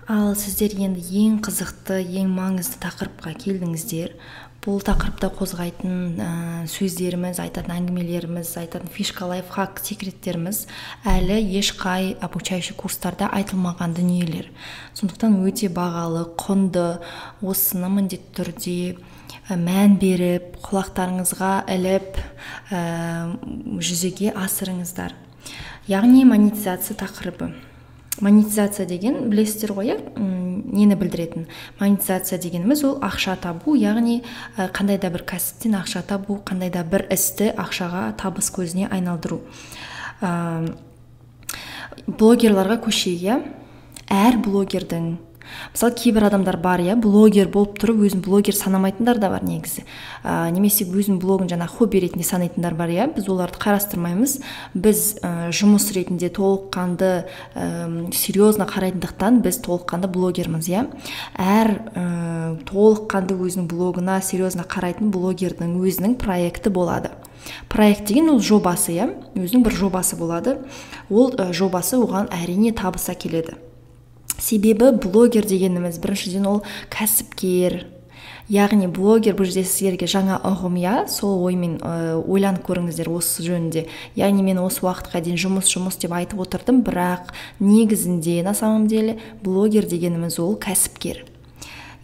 Ал сіздер енді ең қызықты, ең маңызды тақырыпқа келдіңіздер. Бұл тақырыпта қозғайтын сөздеріміз, айтатын әңгімелеріміз, айтатын фишка, лайфхак, секреттеріміз әлі ешқай обучающий курстарда айтылмаған дүниелер. Сондықтан өте бағалы, құнды, осыны міндетті түрде мән беріп, құлақтарыңызға іліп, жүзеге асырыңыздар. Яғни монетизация тақырыбы. Монетизация деген білесіздер ғой, нені білдіретін? Монетизация дегеніміз ол ақша табу, яғни қандай да бір кәсіптен ақша табу, қандай да бір істі ақшаға, табыс көзіне айналдыру. Блогерларға көшейге, әр блогердің, мысалы кейбір адамдар бар, блогер болып тұрып өзін блогер санамайтындар да бар негізі. Немесе өзін блогын жаңа хобби ретінде санайтындар бар, біз оларды қарастырмаймыз. Біз жұмыс ретінде толыққанды серьезно қарайтындықтан біз толыққанды блогерміз, Әр толыққанды өзінің блогына серьезно қарайтын блогердің өзінің проекті болады. Проект деген ол жобасы, өзінің бір жобасы болады. Ол жобасы оған әрине табыс әкеледі. Себебі блогер дегеніміз біріншіден ол кәсіпкер. Яғни блогер бұл жерде сіздерге жаңа ұғым, сол оймен ойланып көріңіздер осы жөнінде. Яғни мен осы уақытқа дейін жұмыс деп айтып отырдым, бірақ негізінде на самом деле блогер дегеніміз ол кәсіпкер.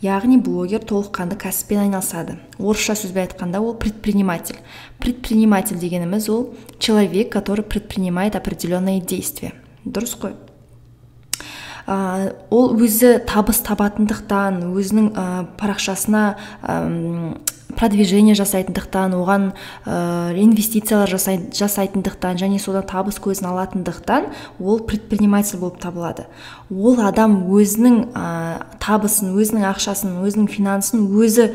Яғни блогер толыққанды кәсіппен айналысады. Орысша сөзбен айтқанда ол предприниматель. Предприниматель дегеніміз ол человек, который предпринимает определенные действия. Дұрыс қой? Ол өзі табыс табатындықтан, өзінің парақшасына продвижение жасайтындықтан, оған инвестициялар жасайтындықтан және содан табыс көзін алатындықтан ол предприниматель болып табылады. Ол адам өзінің табысын, өзінің ақшасын, өзінің финансын өзі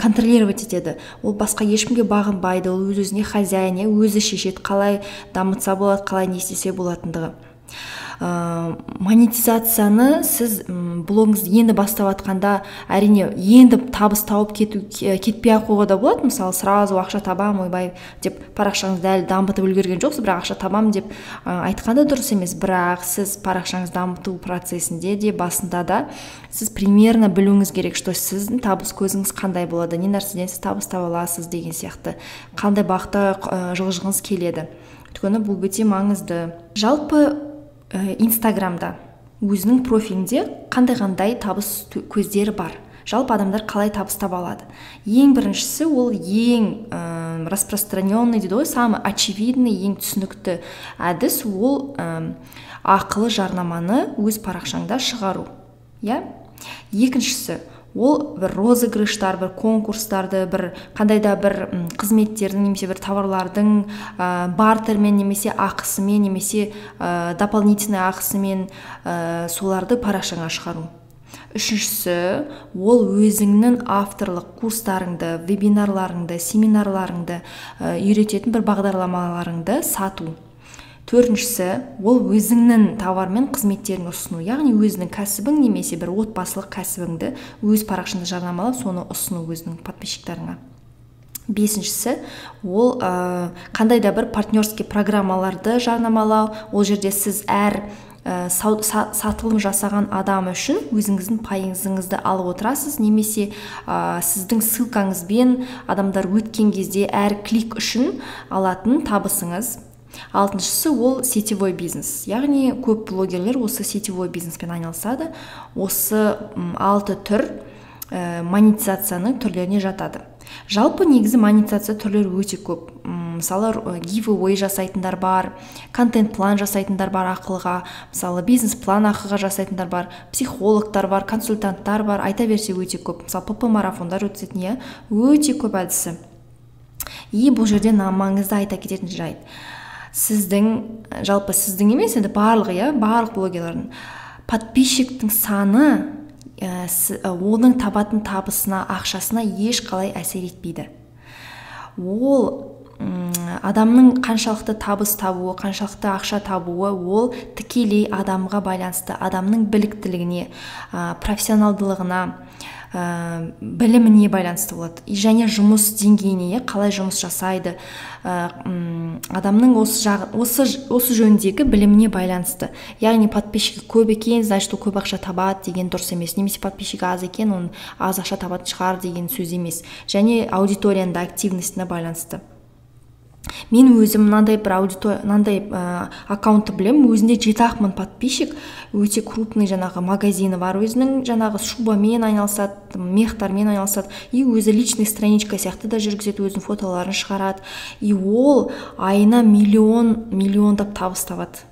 контролировать етеді. Ол басқа ешкімге бағынбайды, ол өзіне хозяин, өзі шешеді, қалай дамытса болады, қалай не істесе болатындығы. Монетизацияны сіз блогыңызды енді бастап атқанда әрине енді табыс тауып кетпей ақ қоюға да болады. Мысалы сразу ақша табам ойбай деп парақшаңызды әлі дамытып үлгерген жоқсыз, бірақ ақша табам деп айтқанда дұрыс емес. Бірақ сіз парақшаңызды дамыту процесінде де басында да сіз примерно білуіңіз керек, что сіздің табыс көзіңіз қандай болады, не нәрседен сіз табыс таба аласыз деген сияқты, қандай бағытта жылжығыңыз келеді. Өйткені бұл өте маңызды. Жалпы Инстаграмда өзінің профилінде қандай табыс көздері бар. Жалпы адамдар қалай табыс таба алады? Ең біріншісі ол ең распространенный дейді ғой, самый очевидный, ең түсінікті әдіс ол ақылы жарнаманы өз парақшаңда шығару. Екіншісі ол бір розыгрыштар, бір конкурстарды, бір қандай да бір қызметтердің немесе бір товарлардың бартермен немесе ақысымен немесе дополнительный ақысымен соларды парақшаңа шығару. Үшіншісі ол өзіңнің авторлық курстарыңды, вебинарларыңды, семинарларыңды үйрететін бір бағдарламаларыңды сату. Төртіншісі ол өзіңнің товар мен қызметтерін ұсыну, яғни өзінің кәсібің немесе бір отбасылық кәсібіңді өз парақшаңда жарнамалап, соны ұсыну өзінің подписчиктарыңа. Бесіншісі ол қандай да бір партнерский программаларды жарнамалау. Ол жерде сіз әр сатылым жасаған адам үшін өзіңіздің пайызыңызды алып отырасыз, немесе сіздің ссылкаңызбен адамдар өткен кезде әр клик үшін алатын табысыңыз. Алтыншысы ол сетевой бизнес. Яғни көп блогерлер осы сетевой бизнеспен айналысады. Осы 6 түр монетизацияның түрлеріне жатады. Жалпы негізі монетизация түрлері өте көп. Мысалы giveaway жасайтындар бар, контент план жасайтындар бар ақылға, мысалы бизнес план ақыға жасайтындар бар, психологтар бар, консультанттар бар, айта берсе өте көп. Мысалы ПП марафондар өтетін, өте көп әдісі. Бұл жерде маңызды айта кететін жайт. Жалпы сіздің емес, енді барлық блогерлердің подписчиктің саны оның табатын табысына, ақшасына еш қалай әсер етпейді. Ол адамның қаншалықты табыс табуы, қаншалықты ақша табуы ол тікелей адамға байланысты, адамның біліктілігіне, профессионалдылығына, біліміне байланысты болады. Және жұмыс деңгейіне, қалай жұмыс жасайды, адамның осы жөніндегі біліміне байланысты. Яғни подписчигі көп екен, значит ол көп ақша табады деген дұрыс емес. Немесе подписчигі аз екен, оның аз ақша табатын шығар деген сөз емес. Және аудиторияның да активностіне байланысты. Мен өзім мынандай аккаунтты білем, өзінде 7-ақ мың подписчик, өте крупный жаңағы магазины бар, өзінің жаңағы шубамен айналысады, мехтармен айналысады, и өзі личный страничка сияқты да жүргізеді, өзінің фотоларын шығарады, и ол айына миллиондап табыс табады.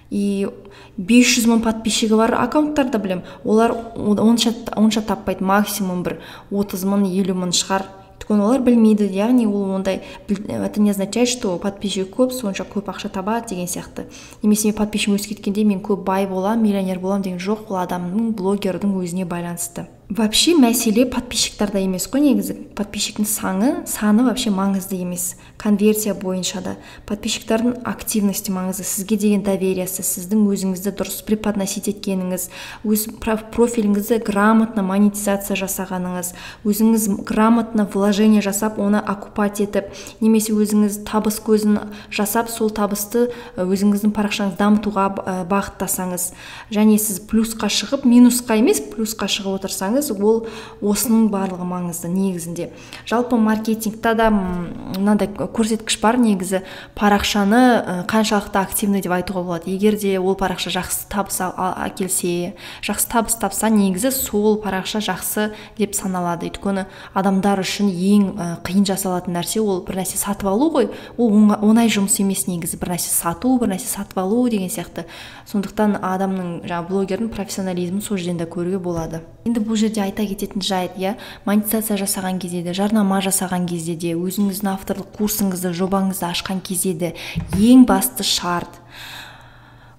И 500 мың подписчигі бар аккаунттарды білем, олар онша таппайды, максимум бір 30 мың, 50 мың шығар. Өйткені олар білмейді, яғни ол ондай, это не означает, что подписчик көп, сонша көп ақша табады деген сияқты. Немесе мен подписчигім өсіп кеткенде мен көп бай болам, миллионер болам деген жоқ, ол адамның, блогердің өзіне байланысты. Вообще мәселе подписчиктарда емес қой негізі. Подписчиктің саны вообще маңызды емес. Конверсия бойынша да подписчиктардың активности маңызды, сізге деген довериясы, сіздің өзіңізді дұрыс преподносить еткеніңіз, өз профиліңізді грамотно монетизация жасағаныңыз, өзіңіз грамотно вложение жасап, оны оккупать етіп, немесе өзіңіз табыс көзін жасап, сол табысты өзіңіздің парақшаңыз дамытуға бағыттасаңыз, және сіз плюсқа шығып, минусқа емес, плюсқа шығып отырсаңыз, ол осының барлығы маңызды негізінде. Жалпы маркетингта да мынандай көрсеткіш бар, негізі парақшаны қаншалықты активный деп айтуға болады. Егер де ол парақша жақсы табыс әкелсе, жақсы табыс тапса, негізі сол парақша жақсы деп саналады. Өйткені адамдар үшін ең қиын жасалатын нәрсе ол бір нәрсе сатып алу ғой. Ол оңай жұмыс емес негізі, бір нәрсе сату, бір нәрсе сатып алу деген сияқты. Сондықтан адамның, блогердің профессионализмін сол жерден де көруге болады. Енді бұл жерде айта кететін жайт, монетизация жасаған кезде де, жарнама жасаған кезде де, өзіңіздің авторлық курсыңызды, жобаңызды ашқан кезде де ең басты шарт,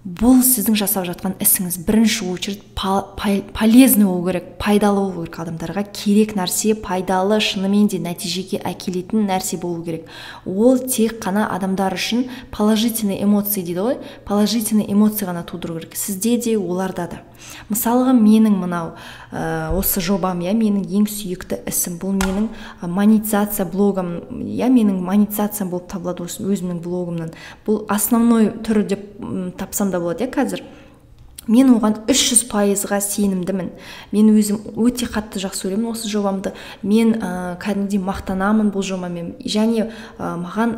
бұл сіздің жасап жатқан ісіңіз бірінші очередь полезный болу керек, пайдалы болу керек, адамдарға керек нәрсе, пайдалы, шынымен де нәтижеге әкелетін нәрсе болу керек. Ол тек қана адамдар үшін положительный эмоции дейді ғой, положительный эмоции ғана тудыру керек, сізде де, оларда да. Мысалға менің мынау осы жобам, менің ең сүйікті ісім, бұл менің монетизация блогым, менің монетизациям болып табылады өзімнің блогымның. Бұл основной түрі деп тапсам да болады, қазір. Мен оған 300%-ға сенімдімін. Мен өзім өте қатты жақсы көремін осы жобамды. Мен кәдімгідей мақтанамын бұл жобамен. Және маған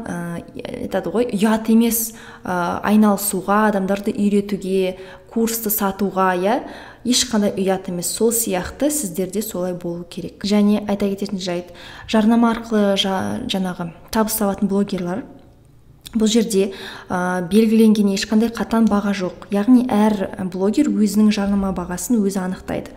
айтады ғой, ұят емес айналысуға, адамдарды үйретуге, курсты сатуға, ешқандай ұят емес. Сол сияқты сіздерде солай болу керек. Және айта кететін жайт, жарнама арқылы жаңағы табыс табатын блогерлар, бұл жерде белгіленген ешқандай қатаң баға жоқ. Яғни әр блогер өзінің жарнама бағасын өзі анықтайды.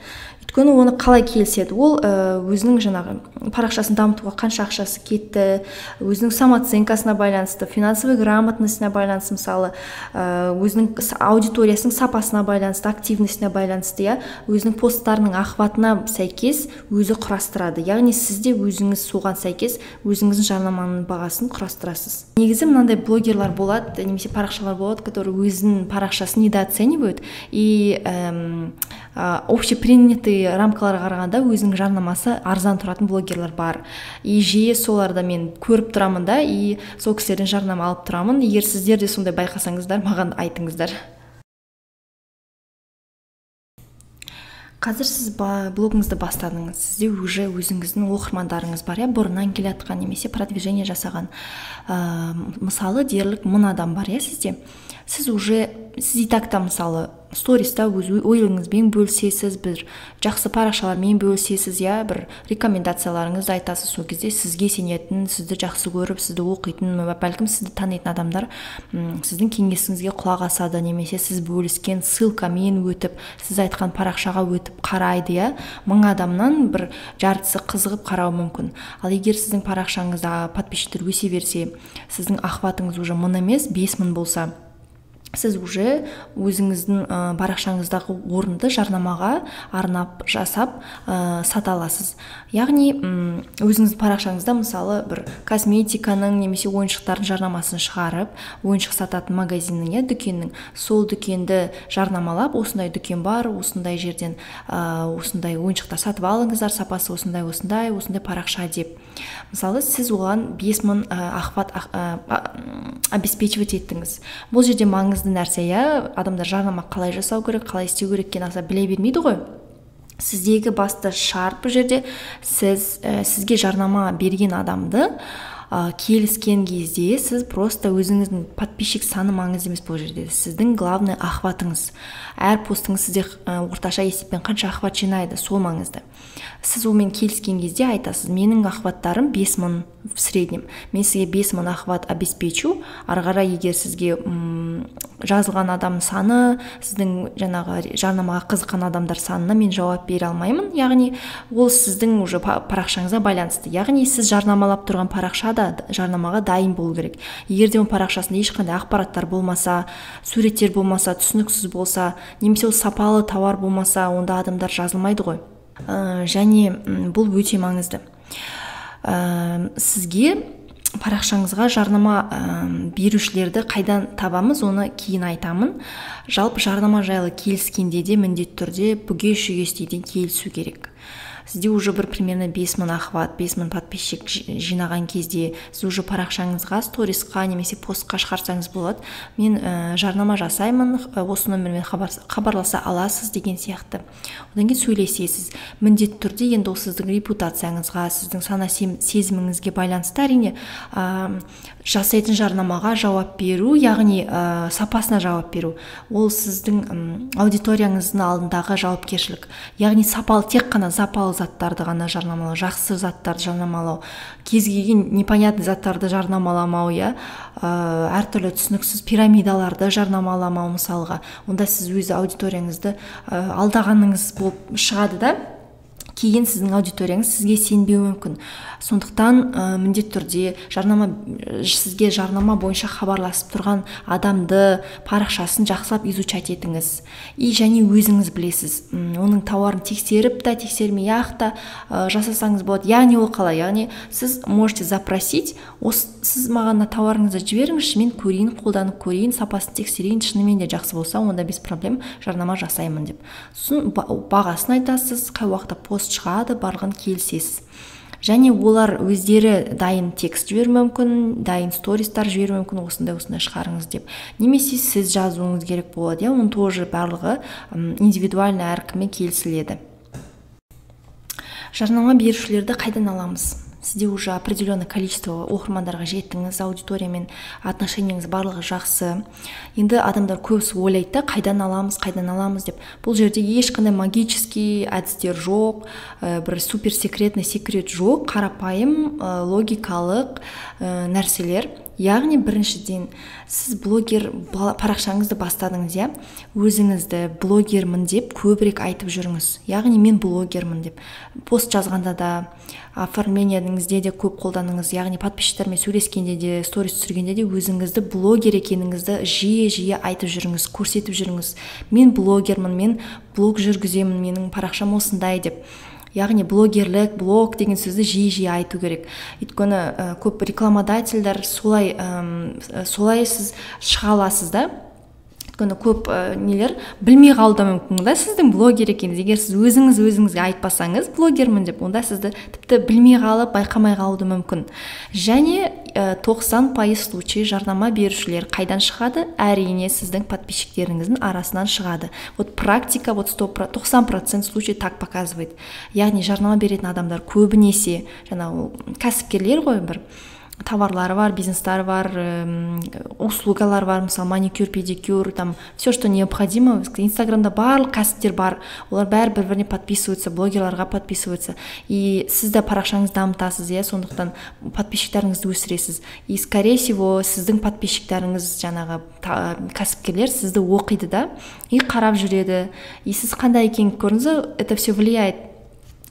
Өйткені оны қалай келіседі? Ол өзінің жаңағы парақшасын дамытуға қанша ақшасы кетті, өзінің самооценкасына байланысты, финансовый грамотностіне байланысты, мысалы, өзінің аудиториясының сапасына байланысты, активностіне байланысты, өзінің посттарының охватына сәйкес өзі құрастырады. Яғни сізде өзіңіз соған сәйкес өзіңіздің жарнаманың бағасын құрастырасыз. Негізі мынандай блогерлар болады, немесе парақшалар болады, которые өзінің парақшасын недооценивают и общепринятый рамкаларға қарағанда өзінің жарнамасы арзан тұратын блогерлар бар. И жиі соларда мен көріп тұрамын да, и сол кісілерден жарнама алып тұрамын. Егер сіздер де сондай байқасаңыздар, маған айтыңыздар. Қазір сіз блогыңызды бастадыңыз, сізде уже өзіңіздің оқырмандарыңыз бар, бұрыннан келе жатқан немесе продвижение жасаған. Мысалы, дерлік 1000 адам бар, сізде. Сіз и так там, мысалы, сториста өз ойыңызбен бөлісесіз, бір жақсы парақшалармен бөлісесіз, бір рекомендацияларыңызды айтасыз. Сол кезде сізге сенетін, сізді жақсы көріп, сізді оқитын, бәлкім сізді танитын адамдар сіздің кеңесіңізге құлақ асады, немесе сіз бөліскен ссылкамен өтіп, сіз айтқан парақшаға өтіп қарайды, 1000 адамнан бір жартысы қызығып қарауы мүмкін. Ал егер сіздің парақшаңызда подписчиктер өсе берсе, сіздің охватыңыз уже 1000 емес, 5000 болса, сіз уже өзіңіздің парақшаңыздағы орынды жарнамаға арнап жасап сата аласыз. Яғни өзіңіздің парақшаңызда мысалы бір косметиканың немесе ойыншықтардың жарнамасын шығарып, ойыншық сататын магазиннің, дүкеннің, сол дүкенді жарнамалап, осындай дүкен бар, осындай жерден осындай ойыншықтар сатып алыңыздар, сапасы осындай парақша деп. Мысалы сіз оған 5000 охват обеспечивать еттіңіз. Бұл жерде маңызды нәрсе, адамдар жарнама қалай жасау керек, қалай істеу керек екенін аса біле бермейді ғой. Сіздегі басты шарт бұл жерде сізге жарнама берген адамды келіскен кезде сіз просто өзіңіздің подписчик саны маңызды емес. Бұл жерде сіздің главный охватыңыз, әр постыңыз сізде орташа есеппен қанша охват жинайды, сол маңызды. Сіз онымен келіскен кезде айтасыз, менің охваттарым 5000 в среднем, мен сізге 5000 охват обеспечу. Ары қарай егер сізге жазылған адам саны, сіздің жаңағы жарнамаға қызыққан адамдар санына мен жауап бере алмаймын. Яғни ол сіздің уже парақшаңызға байланысты. Яғни сіз жарнамалап тұрған парақша да жарнамаға дайын болу керек. Егер де парақшасында ешқандай ақпараттар болмаса, суреттер болмаса, түсініксіз болса, немесе ол сапалы тауар болмаса, онда адамдар жазылмайды ғой. Және бұл өте маңызды. Сізге парақшаңызға жарнама берушілерді қайдан табамыз, оны кейін айтамын. Жалпы жарнама жайлы келіскенде де міндетті түрде бүге-шүгестейден келісу керек. Сізде уже бір примерно 5000 охват, 5000 подписчик жинаған кезде сіз уже парақшаңызға, сторисқа немесе постқа шығарсаңыз болады. Мен жарнама жасаймын, осы номермен хабарласа аласыз деген сияқты. Одан кейін сөйлесесіз. Міндетті түрде енді ол сіздің репутацияңызға, сіздің сана сезіміңізге байланысты. Әрине жасайтын жарнамаға жауап беру, яғни сапасына жауап беру, ол сіздің аудиторияңыздың алдындағы жауапкершілік. Яғни сапалы, тек қана сапалы заттарды ғана жарнамалау, жақсы заттарды жарнамалау, кез келген непонятный заттарды жарнамаламау, әртүрлі түсініксіз пирамидаларды жарнамаламау мысалға. Онда сіз өз аудиторияңызды алдағаныңыз болып шығады да, кейін сіздің аудиторияңыз сізге сенбеуі мүмкін. Сондықтан міндетті түрде сізге жарнама бойынша хабарласып тұрған адамды, парақшасын жақсылап изучать етіңіз. Және өзіңіз білесіз, оның тауарын тексеріп та, тексермей та жасасаңыз болады. Яғни ол қалай? Яғни сіз можете запросить, сіз маған тауарыңызды жіберіңізші, мен көрейін, қолданып көрейін, сапасын тексерейін, шынымен де жақсы болса, онда без проблем жарнама жасаймын деп. Сосын бағасын айтасыз, қай уақытта пост шығады, барлығын келісесіз. Және олар өздері дайын текст жіберуі мүмкін, дайын стористар жіберуі мүмкін, осындай шығарыңыз деп. Немесе сіз жазуыңыз керек болады. Оның тоже барлығы индивидуально әркіммен келісіледі. Жарнама берушілерді қайдан аламыз? Сізде уже определенное количество оқырмандарға жеттіңіз, аудиториямен отношенияңыз барлығы жақсы. Енді адамдар көбісі ойлайды, қайдан аламыз деп. Бұл жерде ешқандай магический әдістер жоқ, бір супер секретный секрет жоқ, қарапайым логикалық нәрселер. Яғни біріншіден сіз блогер парақшаңызды бастадыңыз, өзіңізді блогермін деп көбірек айтып жүріңіз. Яғни мен блогермін деп. Пост жазғанда да, оформлениеңізде де көп қолданыңыз. Яғни подписчиктермен сөйлескенде де, сторис түсіргенде де өзіңізді блогер екеніңізді жиі айтып жүріңіз, көрсетіп жүріңіз. Мен блогермін, мен блог жүргіземін, менің парақшам осындай деп. Яғни блогерлік, блог деген сөзді жиі айту керек. Өйткені көп рекламодательдер солай сіз шыға аласыз да. Өйткені көп нелер білмей қалуы мүмкін да сіздің блогер екеніңізді. Егер сіз өзіңізге айтпасаңыз блогермін деп, онда сізді тіпті білмей қалып, байқамай қалуы мүмкін. Және 90% случай жарнама берушілер қайдан шығады? Әрине сіздің подписчиктеріңіздің арасынан шығады. Вот практика 90% случай так показывает. Яғни жарнама беретін адамдар көбінесе кәсіпкерлер ғой, бір товарлары бар, бизнестары бар, услугалар бар, мысалы маникюр, педикюр, там все, что необходимо. Инстаграмда барлық кәсіптер бар, олар бәрі бір-біріне подписываются, блогерларға подписываются. И сіз де парақшаңызды дамытасыз, сондықтан подписчиктарыңызды өсіресіз. И скорее всего сіздің подписчиктарыңыз жаңағы кәсіпкерлер сізді оқиды да, и қарап жүреді. И сіз қандай екенін көрдіңіз, это все влияет.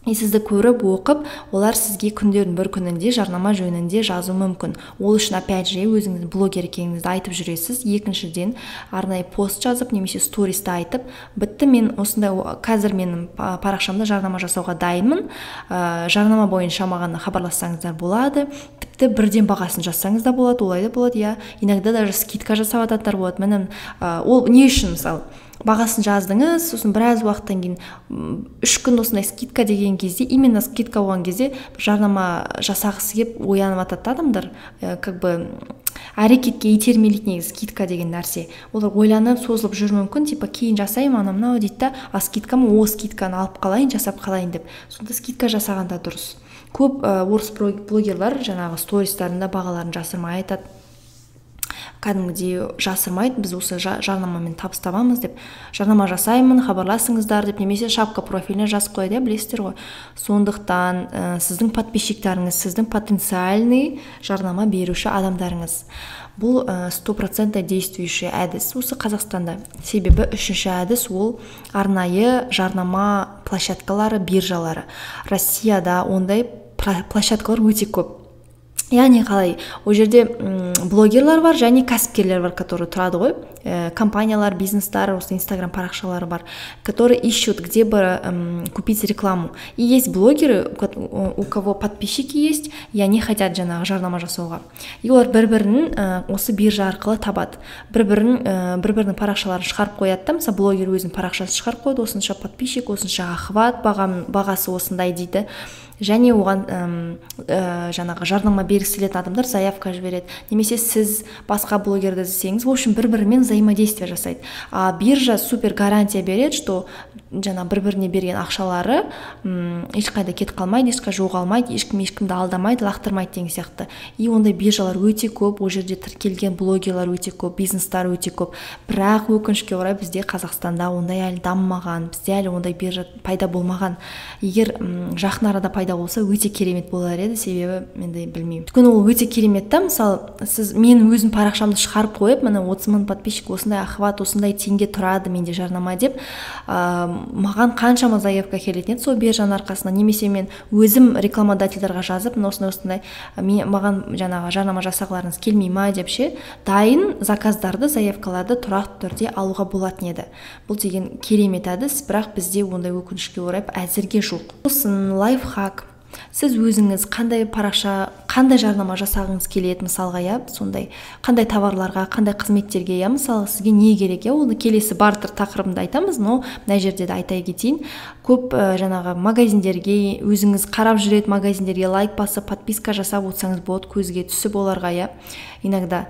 сізді көріп оқып олар сізге күндердің бір күнінде жарнама жөнінде жазу мүмкін. Ол үшін опять же өзіңіз блогер екеніңізді айтып жүресіз. Екіншіден арнайы пост жазып немесе стористі айтып, бітті, мен осындай, қазір менің парақшамда жарнама жасауға дайынмын, жарнама бойынша маған хабарлассаңыздар болады, тіпті бірден бағасын жазсаңыз да болады, олай да болады. Я иногда даже скидка жасап жататындар болады. Мен ол не үшін, мысалы бағасын жаздыңыз, сосын біраз уақыттан кейін 3 күн осындай скидка деген кезде, именно скидка болған кезде жарнама жасағысы келіп оянып жатады адамдар, как бы әрекетке итермелейді негізі скидка деген нәрсе. Олар ойланып созылып жүр мүмкін, типа кейін жасаймын ана мынау дейді да, а скидкамы скидканы алып қалайын, жасап қалайын деп. Сонда скидка жасағанда дұрыс. Көп орыс блогерлар жаңағы стористарында бағаларын жасырмай айтады, кәдімгідей жасырмайды, біз осы жарнамамен табыс табамыз деп, жарнама жасаймын, хабарласыңыздар деп, немесе шапка профиліне жазып қояды, білесіздер ғой. Сондықтан сіздің подписчиктеріңіз, сіздің потенциальный жарнама беруші адамдарыңыз. Бұл 100% действующий әдіс осы Қазақстанда. Себебі үшінші әдіс ол арнайы жарнама площадкалары, биржалары. Россияда ондай площадкалар өте көп. Яғни қалай, ол жерде блогерлар бар және кәсіпкерлер бар, которые тұрады ғой, компаниялар, бизнестар, осы инстаграм парақшалары бар, которые ищут, где бы купить рекламу. И есть блогеры, у кого подписчики есть, и они хотят жаңағы жарнама жасауға. И олар бір-бірін осы биржа арқылы табады. Бір-бірінің парақшаларын шығарып қояды да, мысалы блогер өзінің парақшасын шығарып қойды, осынша подписчик, осынша охват, бағасы осындай дейді. Және оған жаңағы жарнама бергісі келетін адамдар заявка жібереді. Немесе сіз басқа блогерді іздесеңіз, в общем, бір-бірімен взаимодействие жасайды. А биржа супер гарантия береді, что жаңа бір-біріне берген ақшалары ешқайда кетіп қалмайды, ешқай жоғалмайды, ешкімді алдамайды, лақтырмайды деген сияқты. И ондай биржалар өте көп, ол жерде тіркелген блогерлар өте көп, бизнестар өте көп. Бірақ өкінішке орай бізде Қазақстанда ондай әлі дамымаған, бізде әлі ондай биржа пайда болмаған. Егер жақын арада пайда болса өте керемет болар еді, себебі менде білмеймін. Өйткені ол өте керемет та, мысалы сіз мен өзім парақшамды шығарып қойып, міне 30 мың подписчик, осындай охват, осындай теңге тұрады менде жарнама деп, маған қаншама заявка келетін еді сол биржаның арқасында. Немесе мен өзім рекламодательдарға жазып, осындай маған жаңағы жарнама жасағыларыңыз келмей ма деп ше, дайын заказдарды, заявкаларды тұрақты түрде алуға болатын еді. Бұл деген керемет әдіс, бірақ бізде ондай өкінішке орай әзірге жоқ. Сосын лайфхак. Сіз өзіңіз қандай парақша, қандай жарнама жасағыңыз келеді, мысалға, я, сондай қандай товарларға, қандай қызметтерге, я, мысалы, сізге не керек, я, оны келесі бартер тақырыбында айтамыз, но мына жерде де айта кетейін. Көп жаңағы магазиндерге, өзіңіз қарап жүретін магазиндерге лайк басып, подписка жасап отырсаңыз болады, көзге түсіп оларға, я, иногда.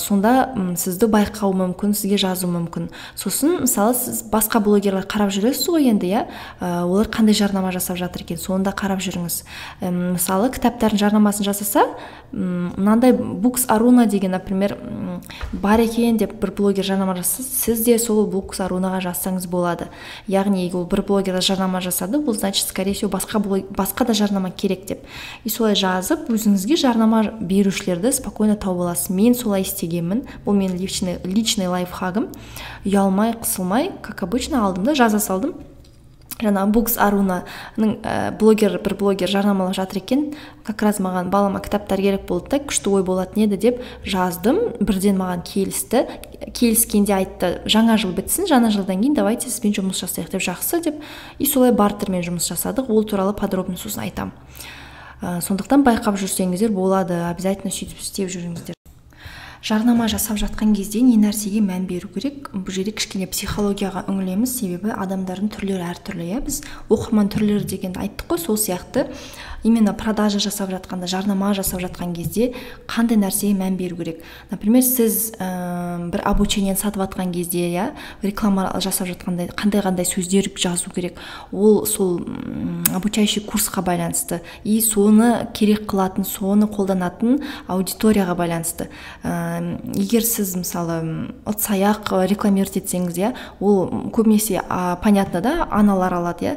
Сонда сізді байқау мүмкін, сізге жазу мүмкін. Сосын, мысалы, сіз басқа блогерлер қарап жүресіз ғой енді, я, олар қандай жарнама жасап жатыр екен, сонда қарап жүріңіз. Мысалы, кітаптардың жарнамасын жасаса, мынандай Books Aruna деген, например, бар екен деп бір блогер жарнама жасаса, сіз де сол Books Arunaға жазсаңыз болады. Яғни ол бір блогер жарнама жасады, бұл значит, скорее всего, басқа да жарнама керек деп. И солай жазып, өзіңізге жарнама берушілерді спокойно тауып аласыз. Мен солай істегенмін. Бұл менің личный лайфхагым. Ұялмай, қысылмай, как обычно, алдым да, жаза салдым. Жаңа Books Arunaның бір блогер жарнамалап жатыр екен, как раз маған балама кітаптар керек болды да, күшті ой болатын еді деп жаздым, бірден маған келісті. Келіскенде айтты, жаңа жыл бітсін, жаңа жылдан кейін давайте сізбен жұмыс жасайық деп, жақсы деп. И солай бартермен жұмыс жасадық. Ол туралы подробно сосын айтам. Сондықтан байқап жүрсеңіздер болады, обязательно сөйтіп істеп жүріңіздер. Жарнама жасап жатқан кезде не нәрсеге мән беру керек? Бұл жерде кішкене психологияға үңілеміз, себебі адамдардың түрлері әртүрлі. Біз оқырман түрлері дегенді айттық қой, сол сияқты именно продажа жасап жатқанда, жарнама жасап жатқан кезде қандай нәрсеге мән беру керек? Например, сіз бір обучениені сатып жатқан кезде, я, реклама жасап жатқанда қандай сөздер жазу керек? Ол сол обучающий курсқа байланысты, и соны керек қылатын, соны қолданатын аудиторияға байланысты. Егер сіз мысалы ыдыс-аяқ рекламировать етсеңіз, я, ол көбінесе понятно да, аналар алады, я.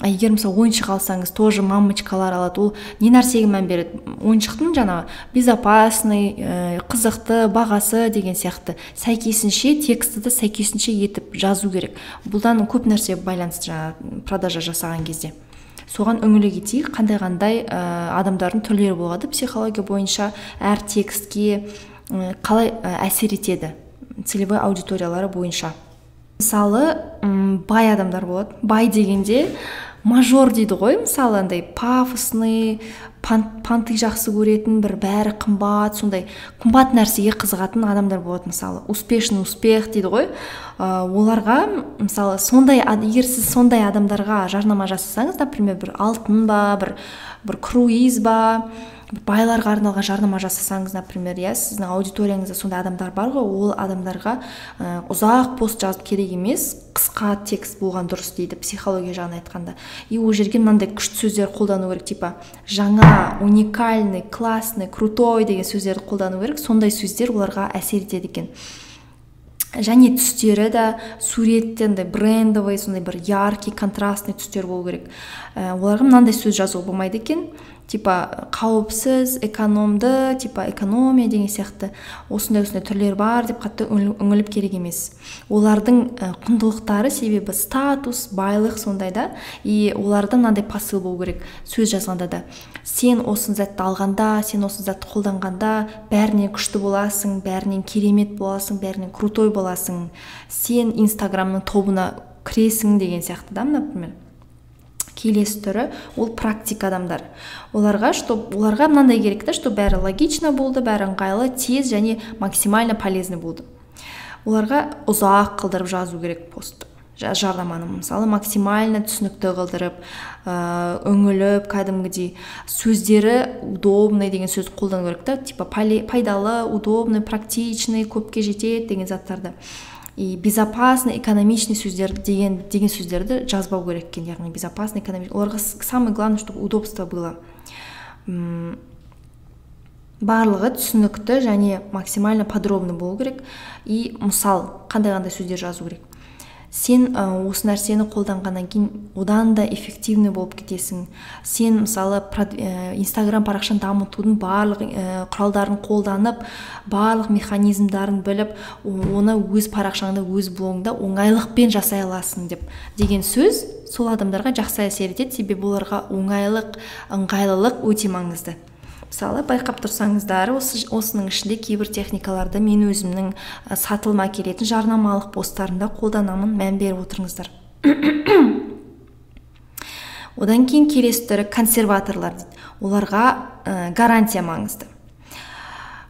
Егер мысалы ойыншық алсаңыз, тоже мамочкалар алады. Ол не нәрсеге мән береді? Ойыншықтың жаңағы безопасный, қызықты, бағасы деген сияқты сәйкесінше, тексті сәйкесінше етіп жазу керек. Бұлдан көп нәрсе байланысты жаңағы продажа жасаған кезде. соған үңіле кетейік, қандай адамдардың түрлері болады психология бойынша, әр текстке қалай әсер етеді целевой аудиториялары бойынша. Мысалы, бай адамдар болады. Бай дегенде мажор дейді ғой, мысалы андай пафосный, панты жақсы көретін, бір бәрі қымбат, сондай қымбат нәрсеге қызығатын адамдар болады. Мысалы, успешный успех дейді ғой. Оларға, мысалы, егер сіз сондай адамдарға жарнама жасасаңыз, например, бір алтын ба, бір круиз ба, байларға арналған жарнама жасасаңыз, например, сіздің аудиторияңызда сондай адамдар бар ғой, ол адамдарға ұзақ пост жазып керек емес, қысқа текст болған дұрыс дейді психология жағынан айтқанда. И ол жерге мынандай күшті сөздер қолдану керек, типа жаңа, уникальный, классный, крутой деген сөздерді қолдану керек. Сондай сөздер оларға әсер етеді екен. Және түстері де суреттен брендовый, сондай бір яркий, контрастный түстер болу керек. Оларға мынандай сөз жазуға болмайды екен, типа қауіпсіз, экономды, типа экономия деген сияқты осындай түрлер бар деп қатты үңіліп керек емес. Олардың құндылықтары, себебі статус, байлық сондай да, и оларда мынандай посыл болу керек сөз жазғанда да. Сен осы затты алғанда, сен осы затты қолданғанда бәрінен күшті боласың, бәрінен керемет боласың, бәрінен крутой боласың. Сен Инстаграмның тобына кіресің деген сияқты да, например. Келесі түрі ол практик адамдар. Оларға мынандай керек та, что бәрі логично болды, бәрі ыңғайлы, тез және максимально полезный болды. Оларға ұзақ қылдырып жазу керек пост, жарнаманы, мысалы максимально түсінікті қылдырып, үңіліп, кәдімгідей сөздері удобный деген сөз қолдану керек та, типа пайдалы, удобный, практичный, көпке жетеді деген заттарды. И безопасный, экономичный сөздер деген сөздерді жазбау керек екен, яғни безопасный, экономичный. Оларға самое главное, чтобы удобство было. Барлығы түсінікті және максимально подробный болу керек. И мысал, қандай сөздер жазу керек. Сен осы нәрсені қолданғаннан кейін одан да эффективный болып кетесің. Сен мысалы Инстаграм парақшаны дамытудың барлық құралдарын қолданып, барлық механизмдарын біліп, оны өз парақшаңда, өз блогыңда оңайлықпен жасай аласың деген сөз сол адамдарға жақсы әсер етеді, себебі оларға оңайлық, ыңғайлылық өте маңызды. Мысалы, байқап тұрсаңыздар, осының ішінде кейбір техникаларды мен өзімнің сатылыма келетін жарнамалық посттарында қолданамын, мән беріп отырыңыздар. Одан кейін келесі түрі консерваторлар дейді. Оларға гарантия маңызды.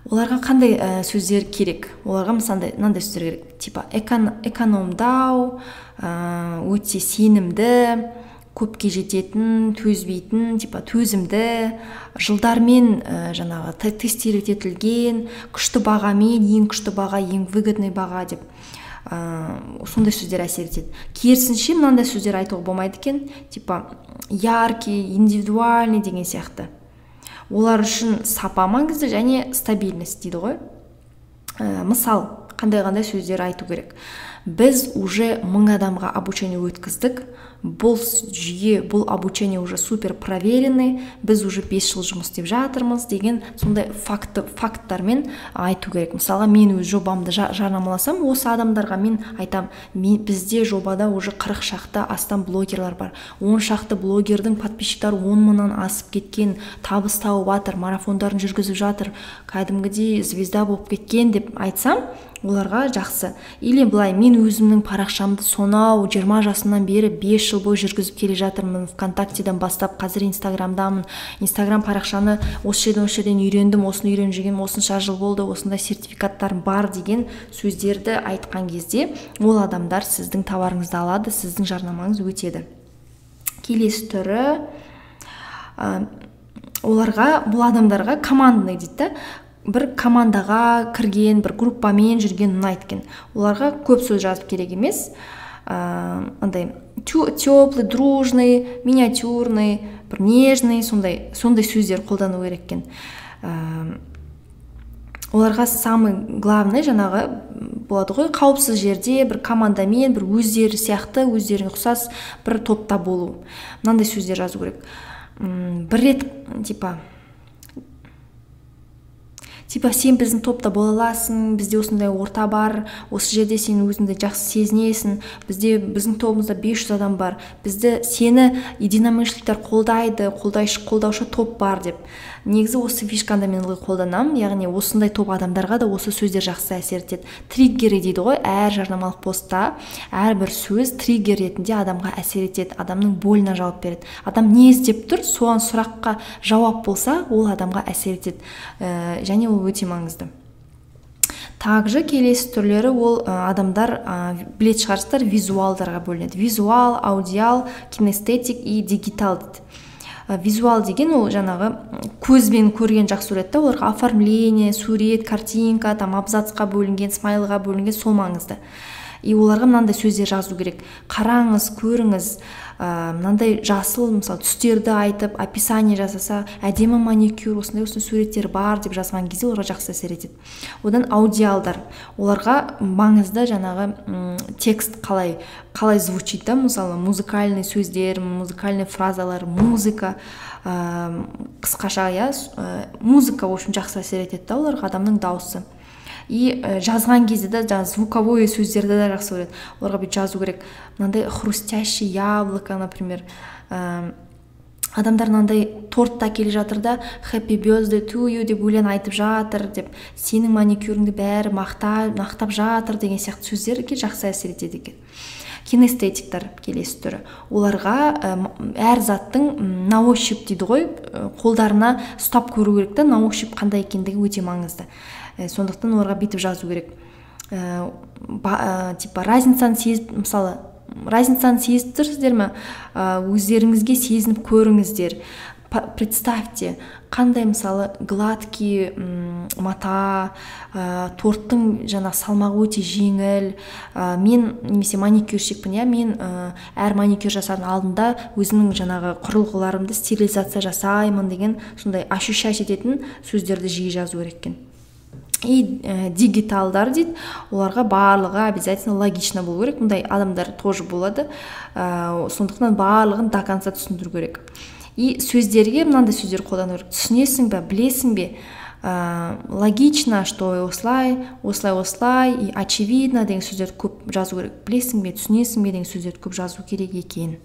Оларға қандай сөздер керек? Оларға мынандай сөздер керек. Типа экономдау, өте сенімді, көпке жететін, төзбейтін, типа төзімді, жылдармен жаңағы тестировать етілген, күшті бағамен, ең күшті баға, ең выгодный баға деп сондай сөздер әсер етеді. Керісінше мынандай сөздер айтуға болмайды екен, типа яркий, индивидуальный деген сияқты. Олар үшін сапа маңызды және стабильность дейді ғой. Мысал, қандай сөздер айту керек. Біз уже 1000 адамға обучение өткіздік. Бұл жүйе, бұл обучение уже супер проверенный. Біз уже 5 жыл жұмыс істеп жатырмыз деген сондай факттармен айту керек. Мысалға, мен өз жобамды жарнамаласам, осы адамдарға мен айтам, бізде жобада уже 40 шақты астам блогерлар бар. 10 шақты блогердің подписчиктары 10 мыңнан асып кеткен, табыс тауып жатыр, марафондарын жүргізіп жатыр, кәдімгідей звезда болып кеткен деп айтсам, оларға жақсы. Или былай, мен өзімнің парақшамды сонау 20 жасымнан бері 5 жыл бойы жүргізіп келе жатырмын, ВКонтактеден бастап, қазір Инстаграмдамын. Инстаграм парақшаны осы жерден үйрендім, осыны үйреніп жүргенім осынша жыл болды, осындай сертификаттарым бар деген сөздерді айтқан кезде, ол адамдар сіздің товарыңызды алады, сіздің жарнамаңыз өтеді. Келесі түрі, бұл адамдарға командный дейді. Бір командаға кірген, бір группамен жүрген ұнайды екен. Оларға көп сөз жазып керек емес. Андай теплый, дружный, миниатюрный, бір нежный, сондай сөздер қолдану керек екен. Оларға самый главный жаңағы болады ғой, қауіпсіз жерде бір командамен, бір өздері сияқты, өздеріне ұқсас бір топта болу. Мынандай сөздер жазу керек. Бір рет, типа типа сен біздің топта бола аласың, бізде осындай орта бар, осы жерде сен өзіңді жақсы сезінесің, біздің тобымызда 500 адам бар, сені единомышленниктер қолдайды, қолдаушы топ бар деп. Негізі осы фишканы мен қолданамын, яғни осындай топ адамдарға да осы сөздер жақсы әсер етеді. Триггері дейді ғой, әр жарнамалық постта әрбір сөз триггер ретінде адамға әсер етеді, адамның бойына жауап береді. Адам не іздеп тұр, соған сұраққа жауап болса, ол адамға әсер етеді, және ол өте маңызды. Также келесі түрлері ол адамдар білетін шығарсыздар, визуалдарға бөлінеді. Визуал, аудиал, кинестетик и дигитал дейді. Визуал деген ол жаңағы көзбен көрген жақсы көреді, оларға оформление, сурет, картинка, абзацқа бөлінген, смайлға бөлінген, сол маңызды. И оларға мынандай сөздер жазу керек: қараңыз, көріңіз, мынандай жасыл мысалы түстерді айтып описание жасаса, әдемі маникюр, осындай суреттер бар деп жазған кезде оларға жақсы әсер етеді. Одан аудиалдар, оларға маңызды жаңағы текст қалай звучит, мысалы музыкальный сөздер, музыкальный фразалар, музыка, қысқаша музыка в общем жақсы әсер етеді оларға, адамның дауысы. И жазған кезде де звуковой сөздерді де жақсы көреді. Оларға бүйтіп жазу керек: мынандай хрустящий яблоко, например. Адамдар мынандай тортта келе жатыр да happy birthday to you деп өлең айтып жатыр, деп сенің маникюріңді бәрі мақтап жатыр деген сияқты сөздерге жақсы әсер етеді екен. Кинестетиктер келесі түрі. Оларға әр заттың на ощупь дейді ғой, қолдарына ұстап көру керек та, на ощупь қандай екендігі өте маңызды. Сондықтан оларға бүйтіп жазу керек: типа разницаны сезіп, мысалы разницаны сезіп тұрсыздар ма, өздеріңізге сезініп көріңіздер. Представьте, қандай мысалы гладкий мата, торттың салмағы өте жеңіл. Мен немесе маникюрщикпін, мен әр маникюр жасардың алдында өзімнің құрылғыларымды стерилизация жасаймын деген сондай ощущать ететін сөздерді жиі жазу керек екен. И дигиталдар дейді, оларға барлығы обязательно логично болу керек. Мұндай адамдар тоже болады, сондықтан барлығын до конца түсіндіру керек. И сөздерге мынандай сөздер қолдану керек: түсінесің бе, білесің бе, логично, что осылай, и очевидно деген сөздерді көп жазу керек. Білесің бе, түсінесің бе деген сөздерді көп жазу керек екен.